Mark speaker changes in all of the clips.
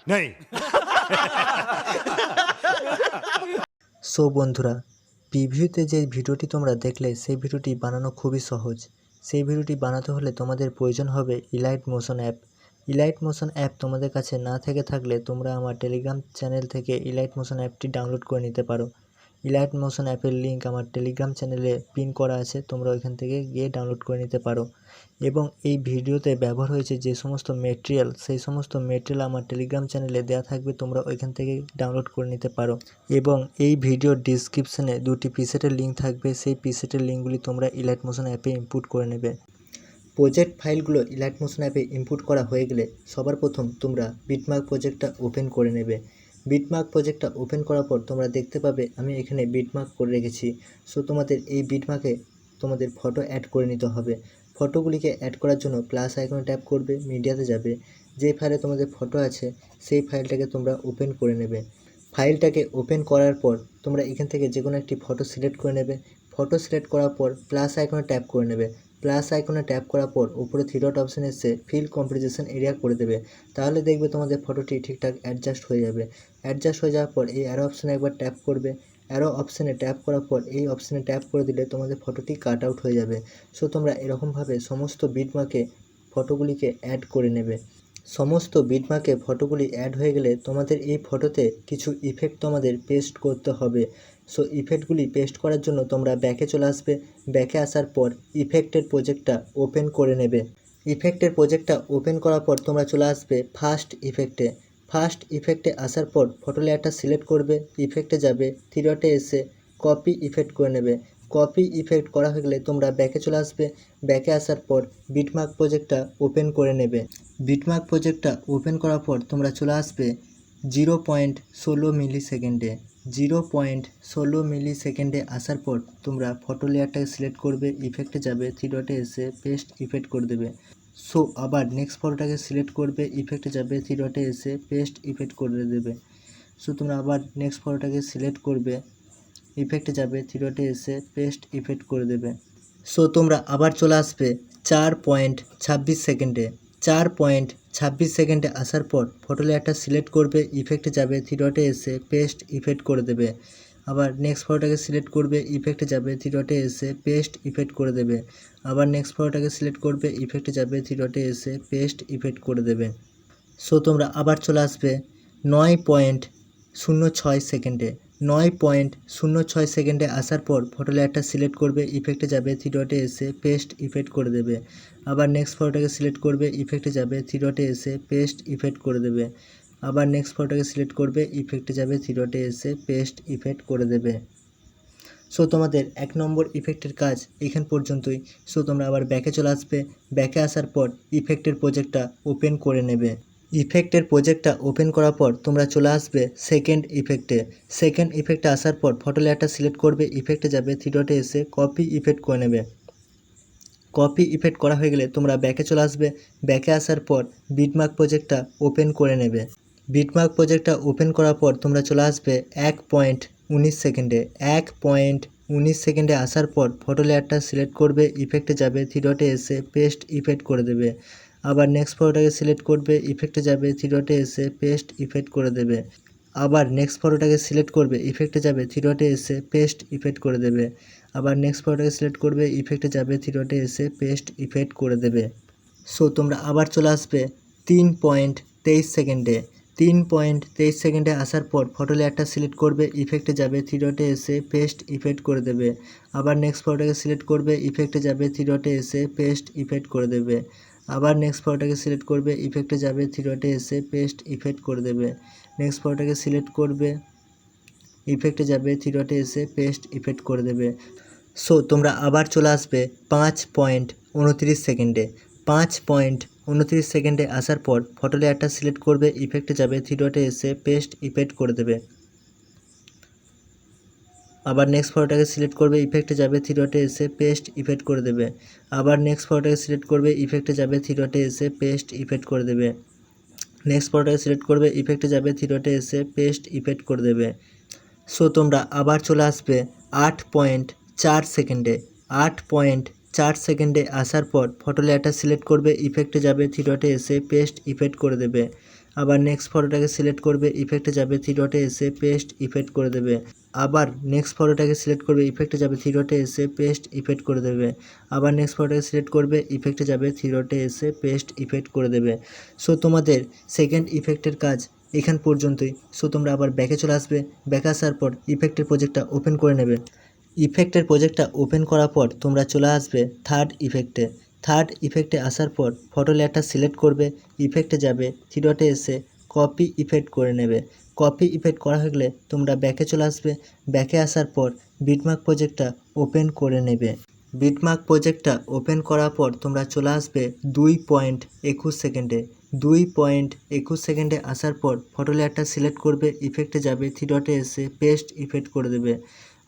Speaker 1: नहीं।
Speaker 2: সো বন্ধুরা, প্রিভিউতে যে ভিডিওটি তোমরা দেখলে সেই ভিডিওটি বানানো খুবই সহজ। সেই ভিডিওটি বানাতে হলে তোমাদের প্রয়োজন হবে elite motion app. Elite motion app তোমাদের কাছে না থেকে থাকলে তোমরা আমার টেলিগ্রাম চ্যানেল থেকে ইলাইট মোশন অ্যাপটি ডাউনলোড করে নিতে পারো। ইলাইট মোশন অ্যাপের লিঙ্ক আমার টেলিগ্রাম চ্যানেলে পিন করা আছে, তোমরা ওইখান থেকে গিয়ে ডাউনলোড করে নিতে পারো। এবং এই ভিডিওতে ব্যবহার হয়েছে যে সমস্ত মেটেরিয়াল, সেই সমস্ত মেটেরিয়াল আমার টেলিগ্রাম চ্যানেলে দেওয়া থাকবে, তোমরা ওইখান থেকে ডাউনলোড করে নিতে পারো। এবং এই ভিডিওর ডিসক্রিপশনে দুটি প্রিসেটের লিঙ্ক থাকবে, সেই প্রিসেটের লিঙ্কগুলি তোমরা ইলাইট মোশন অ্যাপে ইনপুট করে নেবে। প্রজেক্ট ফাইলগুলো ইলাইট মোশন অ্যাপে ইনপুট করা হয়ে গেলে সবার প্রথম তোমরা বিটমার্ক প্রজেক্টটা ওপেন করে নেবে। বিটমার্ক প্রজেক্টটা ওপেন করার পর তোমরা দেখতে পাবে আমি এখানে বিটমার্ক করে রেখেছি। সো তোমাদের এই বিটমার্কে তোমাদের ফটো অ্যাড করে নিতে হবে। ফটোগুলিকে অ্যাড করার জন্য প্লাস আইকনে ট্যাপ করবে, মিডিয়াতে যাবে, যে ফাইলে তোমাদের ফটো আছে সেই ফাইলটাকে তোমরা ওপেন করে নেবে। ফাইলটাকে ওপেন করার পর তোমরা এখান থেকে যে কোনো একটি ফটো সিলেক্ট করে নেবে। ফটো সিলেক্ট করার পর প্লাস আইকনে ট্যাপ করে নেবে। প্লাস আইকনে ট্যাপ করার পর উপরে থ্রি ডট অপশান এসে ফিল কম্পোজিশন এরিয়া করে দেবে। তাহলে দেখবে তোমাদের ফটোটি ঠিকঠাক অ্যাডজাস্ট হয়ে যাবে। অ্যাডজাস্ট হয়ে যাওয়ার পর এই অ্যারো অপশানে একবার ট্যাপ করবে। অ্যারো অপশানে ট্যাপ করার পর এই অপশানে ট্যাপ করে দিলে তোমাদের ফটোটি কাট আউট হয়ে যাবে। সো তোমরা এরকমভাবে সমস্ত বিটমার্কে ফটোগুলিকে অ্যাড করে নেবে। সমস্ত বিটমার্কে ফটোগুলি অ্যাড হয়ে গেলে তোমাদের এই ফটোতে কিছু ইফেক্ট তোমাদের পেস্ট করতে হবে। সো ইফেক্টগুলি পেস্ট করার জন্য তোমরা ব্যাকে চলে আসবে। ব্যাকে আসার পর ইফেক্টের প্রজেক্টটা ওপেন করে নেবে। ইফেক্টের প্রজেক্টটা ওপেন করার পর তোমরা চলে আসবে ফার্স্ট ইফেক্টে। ফার্স্ট ইফেক্টে আসার পর ফটো লেয়ারটা সিলেক্ট করবে, ইফেক্টে যাবে, থ্রি ডটে এসে কপি ইফেক্ট করে নেবে। কপি ইফেক্ট করা হয়ে গেলে তোমরা ব্যাকে চলে আসবে। ব্যাকে আসার পর বিটমার্ক প্রজেক্টটা ওপেন করে নেবে। বিটমার্ক প্রজেক্টটা ওপেন করার পর তোমরা চলে আসবে 0.16 মিলি সেকেন্ডে। 0.16 মিলি সেকেন্ডে আসার পর তোমরা ফটো লেয়ারটাকে সিলেক্ট করবে, ইফেক্টে যাবে, থ্রি ডটে এসে পেস্ট ইফেক্ট করে দেবে। সো আবার নেক্সট ফটোটাকে সিলেক্ট করবে, ইফেক্টে যাবে, থ্রি ডটে এসে পেস্ট ইফেক্ট করে দেবে। সো তোমরা আবার নেক্সট ফটোটাকে সিলেক্ট করবে, ইফেক্টে যাবে, থ্রি ডটে এসে পেস্ট ইফেক্ট করে দেবে। সো তোমরা আবার চলে আসবে 4.26 সেকেন্ডে। 4.26 সেকেন্ডে আসার পর ফটো লেয়ারটা সিলেক্ট করবে, ইফেক্টে যাবে, থ্রি ডটে এসে পেস্ট ইফেক্ট করে দেবে। আবার নেক্সট ফটোটাকে সিলেক্ট করবে, ইফেক্টে যাবে, থ্রি ডটে এসে পেস্ট ইফেক্ট করে দেবে। আবার নেক্সট ফটোটাকে সিলেক্ট করবে, ইফেক্টে যাবে, থ্রি ডটে এসে পেস্ট ইফেক্ট করে দেবে। সো তোমরা আবার চলে আসবে 9.06 সেকেন্ডে। 9.06 সেকেন্ডে আসার পর ফটো লেয়ারটা সিলেক্ট করবে, ইফেক্টে যাবে, থ্রি ডটে এসে পেস্ট ইফেক্ট করে দেবে। আবার নেক্সট ফটোটাকে সিলেক্ট করবে, ইফেক্টে যাবে, থ্রি ডটে এসে পেস্ট ইফেক্ট করে দেবে। আবার নেক্সট ফটোটাকে সিলেক্ট করবে, ইফেক্টে যাবে, থ্রি ডটে এসে পেস্ট ইফেক্ট করে দেবে। সো তোমাদের 1 নম্বর ইফেক্টের কাজ এখান পর্যন্তই। সো তোমরা আবার ব্যাকে চলে আসবে। ব্যাকে আসার পর ইফেক্টের প্রজেক্টটা ওপেন করে নেবে। ইফেক্টের প্রজেক্টটা ওপেন করার পর তোমরা চলে আসবে সেকেন্ড ইফেক্টে। সেকেন্ড ইফেক্টে আসার পর ফটো লেয়ারটা সিলেক্ট করবে, ইফেক্টে যাবে, থ্রি ডটে এসে কপি ইফেক্ট করে নেবে। কপি ইফেক্ট করা হয়ে গেলে তোমরা ব্যাকে চলে আসবে। ব্যাকে আসার পর বিটমার্ক প্রজেক্টটা ওপেন করে নেবে। বিটমার্ক প্রজেক্টটা ওপেন করার পর তোমরা চলে আসবে 1.19 সেকেন্ডে। 1.19 সেকেন্ডে আসার পর ফটো লেয়ারটা সিলেক্ট করবে, ইফেক্টে যাবে, থ্রি ডটে এসে পেস্ট ইফেক্ট করে দেবে। আবার নেক্সট ফটোটাকে সিলেক্ট করবে, ইফেক্টে যাবে, থ্রি ডটে এসে পেস্ট ইফেক্ট করে দেবে। আবার নেক্সট ফটোটাকে সিলেক্ট করবে, ইফেক্টে যাবে, থ্রি ডটে এসে পেস্ট ইফেক্ট করে দেবে। আবার নেক্সট ফটোটাকে সিলেক্ট করবে, ইফেক্টে যাবে, থ্রি ডটে এসে পেস্ট ইফেক্ট করে দেবে। সো তোমরা আবার চলে আসবে 3.23 সেকেন্ডে। 3.23 সেকেন্ডে আসার পর ফটো লেয়ারটা সিলেক্ট করবে, ইফেক্টে যাবে, থ্রি ডটে এসে পেস্ট ইফেক্ট করে দেবে। আবার নেক্সট ফটোটাকে সিলেক্ট করবে, ইফেক্টে যাবে, থ্রি ডটে এসে পেস্ট ইফেক্ট করে দেবে। আবার নেক্সট ফটোটাকে সিলেক্ট করবে, ইফেক্টে যাবে, থ্রি ডটে এসে পেস্ট ইফেক্ট করে দেবে। নেক্সট ফটোটাকে সিলেক্ট করবে, ইফেক্টে যাবে, থ্রি ডটে এসে পেস্ট ইফেক্ট করে দেবে। সো তোমরা আবার চলে আসবে 5.29 সেকেন্ডে। 5.29 সেকেন্ডে আসার পর ফটো লেয়ারটা সিলেক্ট করবে, ইফেক্টে যাবে, থ্রি ডটে এসে পেস্ট ইফেক্ট করে দেবে। আবার নেক্সট ফটোটাকে সিলেক্ট করবে, ইফেক্টে যাবে, থ্রি ডটে এসে পেস্ট ইফেক্ট করে দেবে। আবার নেক্সট ফটোটাকে সিলেক্ট করবে, ইফেক্টে যাবে, থ্রি ডটে এসে পেস্ট ইফেক্ট করে দেবে। নেক্সট ফটোটাকে সিলেক্ট করবে, ইফেক্টে যাবে, থ্রি ডটে এসে পেস্ট ইফেক্ট করে দেবে। সো তোমরা আবার চলে আসবে 8.4 সেকেন্ডে। 4 সেকেন্ডে আসার পর ফটো লেয়ারটা সিলেক্ট করবে, ইফেক্টে যাবে, থ্রি ডটে এসে পেস্ট ইফেক্ট করে দেবে। আবার নেক্সট ফটোটাকে সিলেক্ট করবে, ইফেক্টে যাবে, থ্রি ডটে এসে পেস্ট ইফেক্ট করে দেবে। আবার নেক্সট ফটোটাকে সিলেক্ট করবে, ইফেক্টে যাবে, থ্রি ডটে এসে পেস্ট ইফেক্ট করে দেবে। আবার নেক্সট ফটোটাকে সিলেক্ট করবে, ইফেক্টে যাবে, থ্রি ডটে এসে পেস্ট ইফেক্ট করে দেবে। সো তোমাদের সেকেন্ড ইফেক্টের কাজ এখান পর্যন্তই। সো তোমরা আবার ব্যাকে চলে আসবে, ব্যাকে আসার পর ইফেক্টের প্রজেক্টটা ওপেন করে নেবে। ইফেক্টের প্রজেক্টটা ওপেন করার পর তোমরা চলে আসবে থার্ড ইফেক্টে। থার্ড ইফেক্টে আসার পর ফটো লেয়ারটা সিলেক্ট করবে, ইফেক্টে যাবে, থ্রি ডটে এসে কপি ইফেক্ট করে নেবে। কপি ইফেক্ট করা হয়ে গেলে তোমরা ব্যাকে চলে আসবে, ব্যাকে আসার পর বিটমার্ক প্রজেক্টটা ওপেন করে নেবে। বিটমার্ক প্রজেক্টটা ওপেন করার পর তোমরা চলে আসবে 2.21 সেকেন্ডে। 2.21 সেকেন্ডে আসার পর ফটো লেয়ারটা সিলেক্ট করবে, ইফেক্টে যাবে, থ্রি ডটে এসে পেস্ট ইফেক্ট করে দেবে।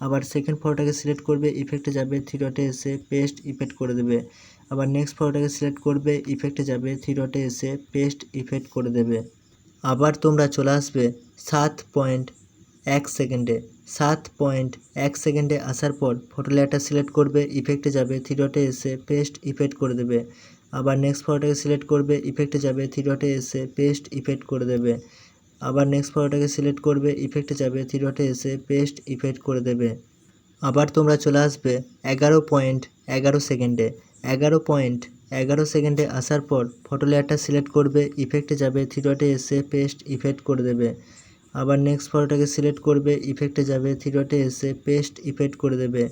Speaker 2: আবার সেকেন্ড ফটোটাকে সিলেক্ট করবে, ইফেক্টে যাবে, থ্রি ডটে এসে পেস্ট ইফেক্ট করে দেবে। আবার নেক্সট ফটোটাকে সিলেক্ট করবে, ইফেক্টে যাবে, থ্রি ডটে এসে পেস্ট ইফেক্ট করে দেবে। আবার তোমরা চলে আসবে 7.1 সেকেন্ডে। 7.1 সেকেন্ডে আসার পর ফটো লেয়ারটা সিলেক্ট করবে, ইফেক্টে যাবে, থ্রি ডটে এসে পেস্ট ইফেক্ট করে দেবে। আবার নেক্সট ফটোটাকে সিলেক্ট করবে, ইফেক্টে যাবে, থ্রি ডটে এসে পেস্ট ইফেক্ট করে দেবে। আবার নেক্সট ফটোটাকে সিলেক্ট করবে, ইফেক্টে যাবে, থ্রি ডটে এসে পেস্ট ইফেক্ট করে দেবে। আবার তোমরা চলে আসবে 11.11 সেকেন্ডে। 11.11 সেকেন্ডে আসার পর ফটো লেয়ারটা সিলেক্ট করবে, ইফেক্টে যাবে, থ্রি ডটে এসে পেস্ট ইফেক্ট করে দেবে। আবার নেক্সট ফটোটাকে সিলেক্ট করবে, ইফেক্টে যাবে, থ্রি ডটে এসে পেস্ট ইফেক্ট করে দেবে।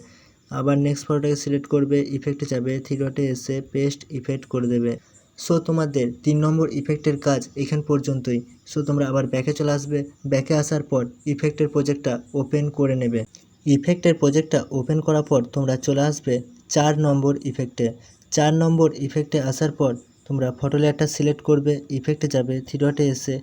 Speaker 2: আবার নেক্সট ফটোটাকে সিলেক্ট করবে, ইফেক্টে যাবে, থ্রি ডটে এসে পেস্ট ইফেক্ট করে দেবে। সো তোমাদের 3 নম্বর ইফেক্টের কাজ এখান পর্যন্তই। সো তোমরা আবার ব্যাকে চলে আসবে, ব্যাকে আসার পর ইফেক্টের প্রজেক্টটা ওপেন করে নেবে। ইফেক্টের প্রজেক্টটা ওপেন করার পর তোমরা চলে আসবে 4 নম্বর ইফেক্টে। 4 নম্বর ইফেক্টে আসার পর তোমরা ফটো লেয়ারটা সিলেক্ট করবে, ইফেক্টে যাবে, থ্রি ডটে এসে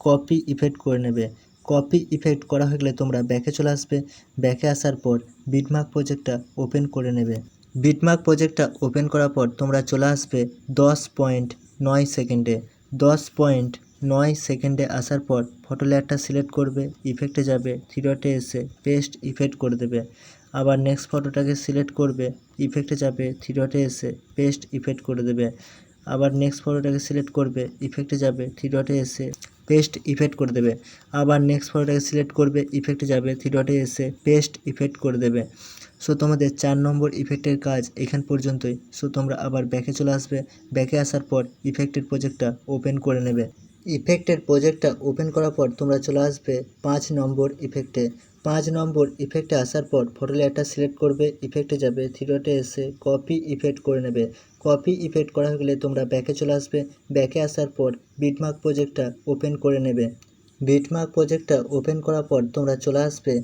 Speaker 2: কপি ইফেক্ট করে নেবে। কপি ইফেক্ট করা হয়ে গেলে তোমরা ব্যাকে চলে আসবে, ব্যাকে আসার পর বিটমার্ক প্রজেক্টটা ওপেন করে নেবে। বিটমার্ক প্রজেক্টটা ওপেন করার পর তোমরা চলে আসবে 10.9 সেকেন্ডে। 10.9 সেকেন্ডে আসার পর ফটো লেয়ারটা সিলেক্ট করবে, ইফেক্টে যাবে, থ্রি ডটে এসে পেস্ট ইফেক্ট করে দেবে। আবার নেক্সট ফটোটাকে সিলেক্ট করবে, ইফেক্টে যাবে, থ্রি ডটে এসে পেস্ট ইফেক্ট করে দেবে। আবার নেক্সট ফটোটাকে সিলেক্ট করবে, ইফেক্টে যাবে, থ্রি ডটে এসে পেস্ট ইফেক্ট করে দেবে। আবার নেক্সট ফটোটাকে সিলেক্ট করবে, ইফেক্টে যাবে, থ্রি ডটে এসে পেস্ট ইফেক্ট করে দেবে। সো তোমাদের 4 নম্বর ইফেক্টের কাজ এখান পর্যন্তই। সো তোমরা আবার ব্যাকে চলে আসবে, ব্যাকে আসার পর ইফেক্টের প্রজেক্টটা ওপেন করে নেবে। ইফেক্টের প্রজেক্টটা ওপেন করার পর তোমরা চলে আসবে 5 নম্বর ইফেক্টে। 5 নম্বর ইফেক্টে আসার পর ফটো লেয়ারটা সিলেক্ট করবে, ইফেক্টে যাবে, থ্রি ডটে এসে কপি ইফেক্ট করে নেবে। কপি ইফেক্ট করা হয়ে গেলে তোমরা ব্যাকে চলে আসবে, ব্যাকে আসার পর বিটমার্ক প্রজেক্টটা ওপেন করে নেবে। বিটমার্ক প্রজেক্টটা ওপেন করার পর তোমরা চলে আসবে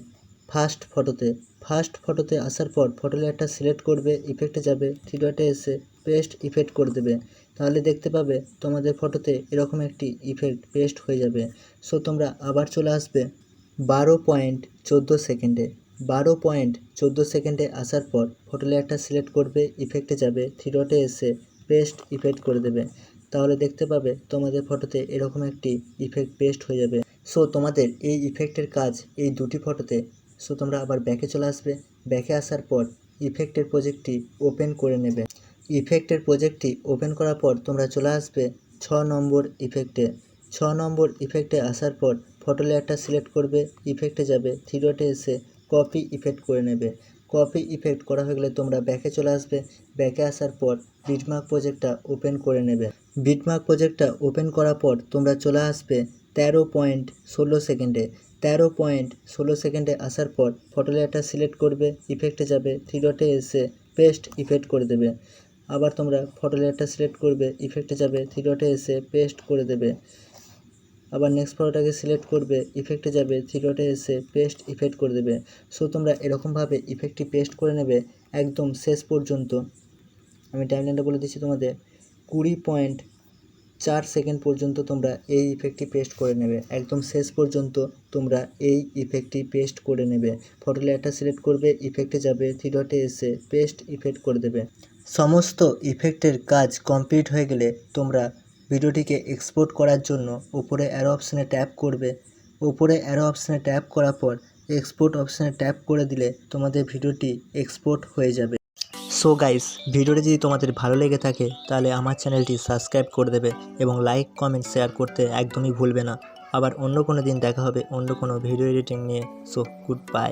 Speaker 2: ফার্স্ট ফটোতে। ফার্স্ট ফটোতে আসার পর ফটো লেয়ারটা সিলেক্ট করবে, ইফেক্টে যাবে, থ্রি ডটে এসে পেস্ট ইফেক্ট করে দেবে। তাহলে দেখতে পাবে তোমাদের ফটোতে এরকম একটি ইফেক্ট পেস্ট হয়ে যাবে। সো তোমরা আবার চলে আসবে 12.14 সেকেন্ডে। 12.14 সেকেন্ডে আসার পর ফটো লেয়ারটা সিলেক্ট করবে, ইফেক্টে যাবে, থ্রি ডটে এসে পেস্ট ইফেক্ট করে দেবে। তাহলে দেখতে পাবে তোমাদের ফটোতে এরকম একটি ইফেক্ট পেস্ট হয়ে যাবে। সো তোমাদের এই ইফেক্টের কাজ এই দুটি ফটোতে। সো তোমরা আবার ব্যাকে চলে আসবে, ব্যাকে আসার পর ইফেক্টের প্রজেক্টটি ওপেন করে নেবে। ইফেক্টের প্রজেক্টটি ওপেন করার পর তোমরা চলে আসবে 6 নম্বর ইফেক্টে। 6 নম্বর ইফেক্টে আসার পর ফটো লেয়ারটা সিলেক্ট করবে, ইফেক্টে যাবে, থ্রি ডটে এসে কপি ইফেক্ট করে নেবে। কপি ইফেক্ট করা হয়ে গেলে তোমরা ব্যাকে চলে আসবে, ব্যাকে আসার পর বিটমার্ক প্রজেক্টটা ওপেন করে নেবে। বিটমার্ক প্রজেক্টটা ওপেন করার পর তোমরা চলে আসবে 13.16 সেকেন্ডে। 13.16 সেকেন্ডে আসার পর ফটো লেয়ারটা সিলেক্ট করবে, ইফেক্টে যাবে, থ্রি ডটে এসে পেস্ট ইফেক্ট করে দেবে। আবার তোমরা ফটো লেয়ারটা সিলেক্ট করবে, ইফেক্টে যাবে, থ্রি ডটে এসে পেস্ট করে দেবে। আবার নেক্সট ফটোটাকে সিলেক্ট করবে, ইফেক্টে যাবে, থ্রি ডটে এসে পেস্ট ইফেক্ট করে দেবে। সো তোমরা এরকমভাবে ইফেক্টটি পেস্ট করে নেবে একদম শেষ পর্যন্ত। আমি টাইমলাইনটা বলে দিচ্ছি তোমাদের, 20.4 সেকেন্ড পর্যন্ত তোমরা এই ইফেক্টটি পেস্ট করে নেবে। একদম শেষ পর্যন্ত তোমরা এই ইফেক্টটি পেস্ট করে নেবে। ফটো লেয়ারটা সিলেক্ট করবে, ইফেক্টে যাবে, থ্রি ডটে এসে পেস্ট ইফেক্ট করে দেবে। সমস্ত ইফেক্টের কাজ কমপ্লিট হয়ে গেলে তোমরা ভিডিওটিকে এক্সপোর্ট করার জন্য উপরে অ্যারো অপশানে ট্যাপ করবে। উপরে অ্যারো অপশানে ট্যাপ করার পর এক্সপোর্ট অপশানে ট্যাপ করে দিলে তোমাদের ভিডিওটি এক্সপোর্ট হয়ে যাবে। সো গাইস, ভিডিওটি যদি তোমাদের ভালো লেগে থাকে তাহলে আমার চ্যানেলটি সাবস্ক্রাইব করে দেবে এবং লাইক কমেন্ট শেয়ার করতে একদমই ভুলবে না। আবার অন্য কোনো দিন দেখা হবে অন্য কোনো ভিডিও এডিটিং নিয়ে। So good bye.